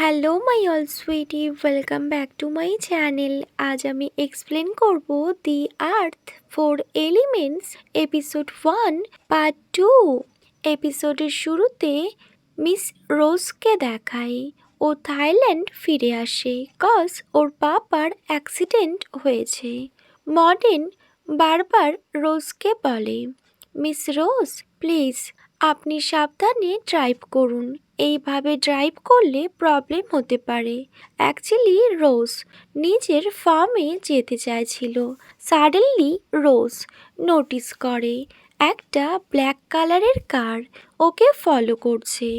Hello my all sweetie, welcome back to my channel. আজ আমি explain করব the earth four elements episode 1 part 2। এপিসোডের শুরুতে miss রোজকে দেখায় ও থাইল্যান্ড ফিরে আসে কজ ওর পাপার অ্যাক্সিডেন্ট হয়েছে। মডার্ন বারবার রোজকে বলে, মিস রোজ প্লিজ আপনি সাবধানে ড্রাইভ করুন, এইভাবে ড্রাইভ করলে প্রবলেম হতে পারে। অ্যাকচুয়ালি রোজ নিজের ফার্মে যেতে চাইছিল। সাডেনলি রোজ নোটিস করে একটা ব্ল্যাক কালারের কার ওকে ফলো করছে।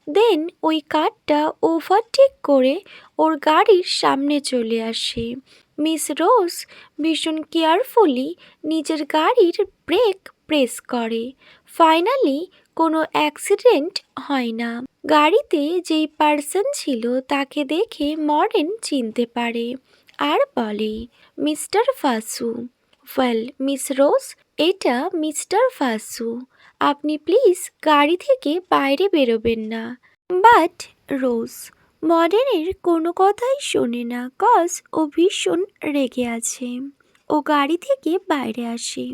দেন ওই কারটা ওভারটেক করে ওর গাড়ির সামনে চলে আসে। মিস রোজ ভীষণ কেয়ারফুলি নিজের গাড়ির ব্রেক প্রেস করে। ফাইনালি কোনো অ্যাক্সিডেন্ট হয় না। গাড়িতে যেই পার্সন ছিল তাকে দেখে মডার্ন চিনতে পারে আর বলে, মিস্টার ফাসু। ওয়েল মিস রোজ, এটা মিস্টার ফাসু, আপনি প্লিজ গাড়ি থেকে বাইরে বেরোবেন না। বাট রোজ মডার্নের কোনো কথাই শোনে না কজ ও ভীষণ রেগে আছে। ও গাড়ি থেকে বাইরে আসে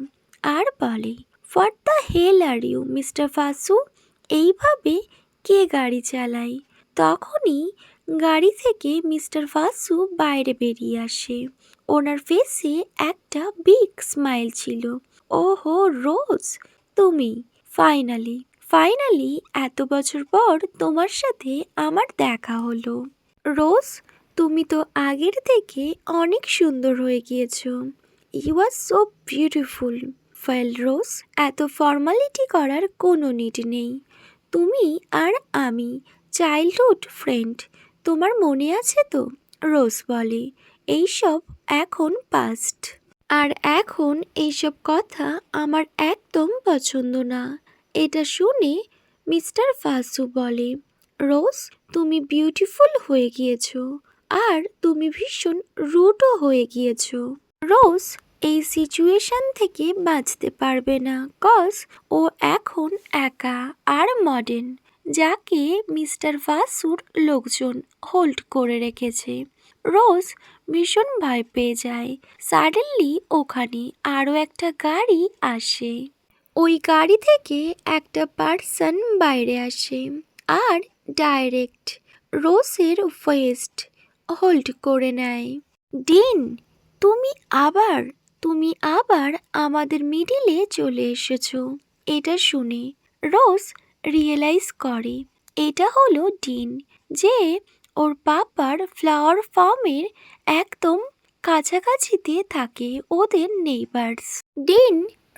আর বলে, what the hell are you mister ফাসু, এইভাবে কে গাড়ি চালায়? তখনই গাড়ি থেকে মিস্টার ফাসু বাইরে বেরিয়ে আসে। ওনার ফেসে একটা বিগ স্মাইল ছিল। ওহো রোজ, তুমি ফাইনালি ফাইনালি এত বছর পর তোমার সাথে আমার দেখা হলো। রোজ, তুমি তো আগের থেকে অনেক সুন্দর হয়ে গিয়েছো। You are so beautiful. Well Rose, এত ফর্মালিটি করার কোনো নিড নেই। তুমি আর আমি চাইল্ডহুড ফ্রেন্ড, তোমার মনে আছে তো? রোজ বলে, এইসব এখন পাস্ট, আর এখন এইসব কথা আমার একদম পছন্দ না। এটা শুনে মিস্টার ফাসু বলে, রোজ তুমি বিউটিফুল হয়ে গিয়েছো আর তুমি ভীষণ রুটও হয়ে গিয়েছো। রোজ এই সিচুয়েশন থেকে বাঁচতে পারবে না কজ ও এখন একা আর মডার্ন, যাকে মিস্টার ফাসুর লোকজন হোল্ড করে রেখেছে। রোজ ভীষণ ভয় পেয়ে যায়। সাডেনলি ওখানে আরও একটা গাড়ি আসে। ওই গাড়ি থেকে একটা পার্সন বাইরে আসে আর ডাইরেক্ট রোজের ওয়েস্ট হোল্ড করে নেয়। ডিন, তুমি আবার আমাদের মিডিলে চলে এসেছো। এটা শুনে রোজ রিয়েলাইজ করে এটা হলো ডিন, যে ওর পাপার ফ্লাওয়ার ফার্মের একদম কাছাকাছিতে থাকে ওদের নেইবার্স। ডিন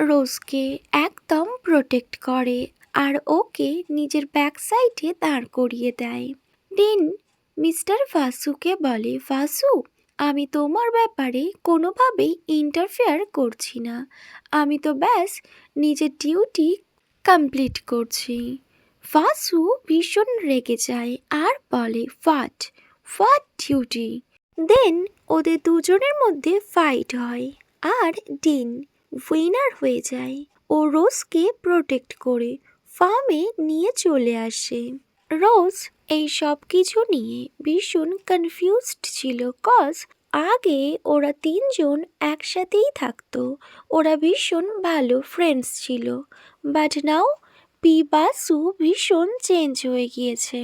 রোজকে একদম প্রোটেক্ট করে আর ওকে নিজের ব্যাক সাইডে দাঁড় করিয়ে দেয়। ডিন মিস্টার ফাসুকে বলে, ফাসু আমি তোমার ব্যাপারে কোনোভাবেই ইন্টারফেয়ার করছি না, আমি তো ব্যাস নিজের ডিউটি কমপ্লিট করছি। ফাসু ভীষণ রেগে যায় আর বলে, হোয়াট ডিউটি? দেন ওদের দুজনের মধ্যে ফাইট হয় আর ডিন উইনার হয়ে যায়। ও রোজকে প্রোটেক্ট করে ফার্মে নিয়ে চলে আসে। রোজ এই সব কিছু নিয়ে ভীষণ কনফিউজড ছিল কজ আগে ওরা তিনজন একসাথেই থাকতো, ওরা ভীষণ ভালো ফ্রেন্ডস ছিল। বাট নাও বাসু ভীষণ চেঞ্জ হয়ে গিয়েছে।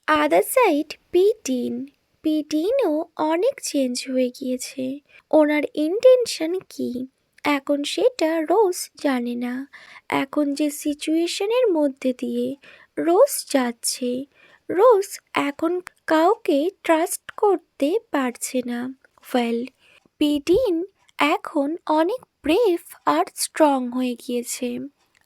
আদার সাইড পিটিনও অনেক চেঞ্জ হয়ে গিয়েছে। ওনার ইন্টেনশন কি এখন সেটা রোজ জানে না। এখন যে সিচুয়েশনের মধ্যে দিয়ে রোজ যাচ্ছে, রোজ এখন কাউকে ট্রাস্ট করতে পারছে না। ওয়েল পিটিন এখন অনেক ব্রেভ আর স্ট্রং হয়ে গিয়েছে।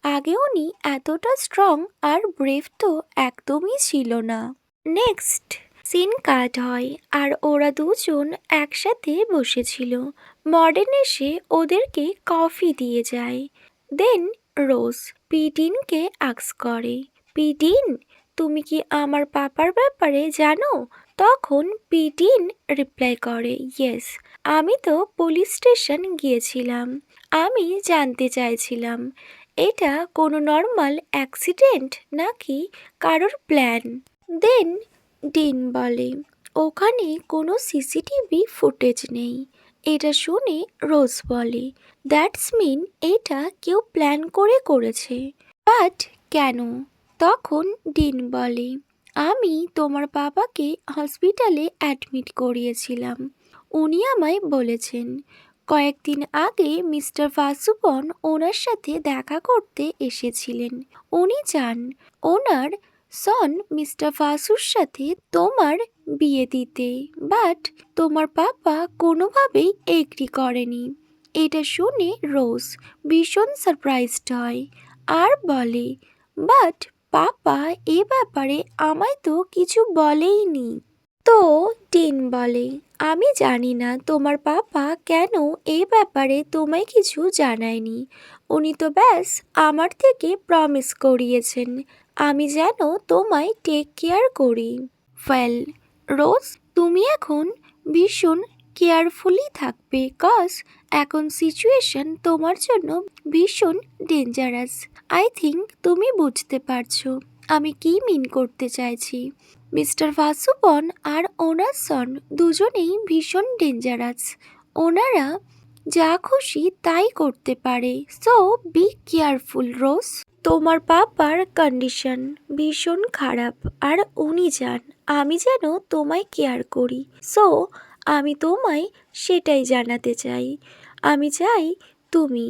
আগে উনি এতটা স্ট্রং আর ব্রেভ তো একদমই ছিল না। নেক্সট সিন কাট হয় আর ওরা দুজন একসাথে বসেছিল। মডার্ন এসে ওদেরকে কফি দিয়ে যায়। দেন রোজ পিটিনকে আক্স করে, পিটিন তুমি কি আমার পাপার ব্যাপারে জানো? তখন পিটিন রিপ্লাই করে, ইয়েস, আমি তো পুলিশ স্টেশন গিয়েছিলাম, আমি জানতে চাইছিলাম এটা কোনো নর্মাল অ্যাক্সিডেন্ট নাকি কারোর প্ল্যান। দেন ডিন বলে, ওখানে কোনো সিসিটিভি ফুটেজ নেই। এটা শুনে রোজ বলে, দ্যাটস মিন এটা কেউ প্ল্যান করে করেছে। বাট কেন? তখন ডিন বলে, আমি তোমার বাবাকে হসপিটালে অ্যাডমিট করিয়েছিলাম। উনি আমায় বলেছেন কয়েকদিন আগে মিস্টার ভাসুবন ওনার সাথে দেখা করতে এসেছিলেন। উনি চান ওনার সন মিস্টার ভাসুর সাথে তোমার বিয়ে দিতে, বাট তোমার পাপা কোনোভাবেই এগ্রি করেনি। এটা শুনে রোজ ভীষণ সারপ্রাইজড হয় আর বলে, বাট পাপা এ ব্যাপারে আমায় তো কিছু বলেইনি। তো ডিন বলে, আমি জানি না তোমার পাপা কেন এ ব্যাপারে তোমায় কিছু জানায়নি। উনি তো ব্যাস আমার থেকে প্রমিস করিয়েছেন আমি যেন তোমায় টেক কেয়ার করি। ওয়েল রোজ, তুমি এখন ভীষণ কেয়ারফুলি থাকবে, কজ এখন সিচুয়েশন তোমার জন্য ভীষণ ডেঞ্জারাস। আই থিঙ্ক তুমি বুঝতে পারছো আমি কি মিন করতে চাইছি। মিস্টার ভাসুবন আর ওনার সন দুজনেই ভীষণ ডেঞ্জারাস। ওনারা যা খুশি তাই করতে পারে, সো বি কেয়ারফুল রোজ। তোমার পাপার কন্ডিশন ভীষণ খারাপ আর উনি চান আমি যেন তোমায় কেয়ার করি, সো আমি তোমায় সেটাই জানাতে চাই। আমি চাই তুমি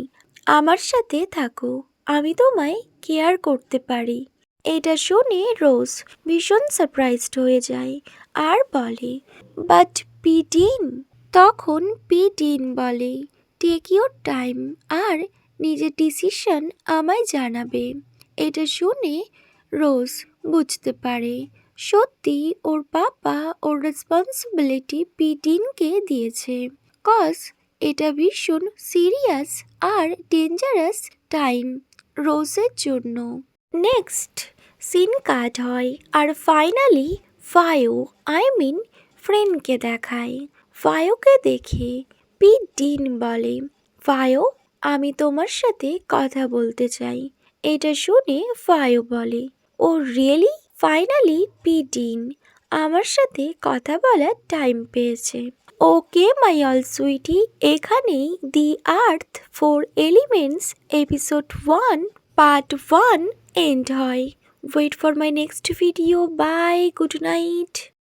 আমার সাথে থাকো, আমি তোমায় কেয়ার করতে পারি। এটা শুনে রোজ ভীষণ সারপ্রাইজড হয়ে যায় আর বলে, বাট পিডিন। তখন পিডিন বলে, টেক ইউর টাইম আর নিজের ডিসিশন আমায় জানাবে। এটা শুনে রোজ বুঝতে পারে সত্যি ওর পাপা ওর রেসপন্সিবিলিটি পিডিনকে দিয়েছে, কজ এটা ভীষণ সিরিয়াস আর ডেঞ্জারাস টাইম রোজের জন্য। নেক্সট সিন কাট হয় আর ফাইনালি ফায়ো ফ্রেন্ডকে দেখায়। ফায়োকে দেখে ডিন বলে, ফায়ো আমি তোমার সাথে কথা বলতে চাই। এটা শুনে ফায়ো বলে, ও রিয়েলি? ফাইনালি ডিন আমার সাথে কথা বলার টাইম পেয়েছে। ওকে মাই অল সুইটি, এখানেই the earth 4 elements episode 1 part 1 end হয়। Wait for my next video. Bye, good night.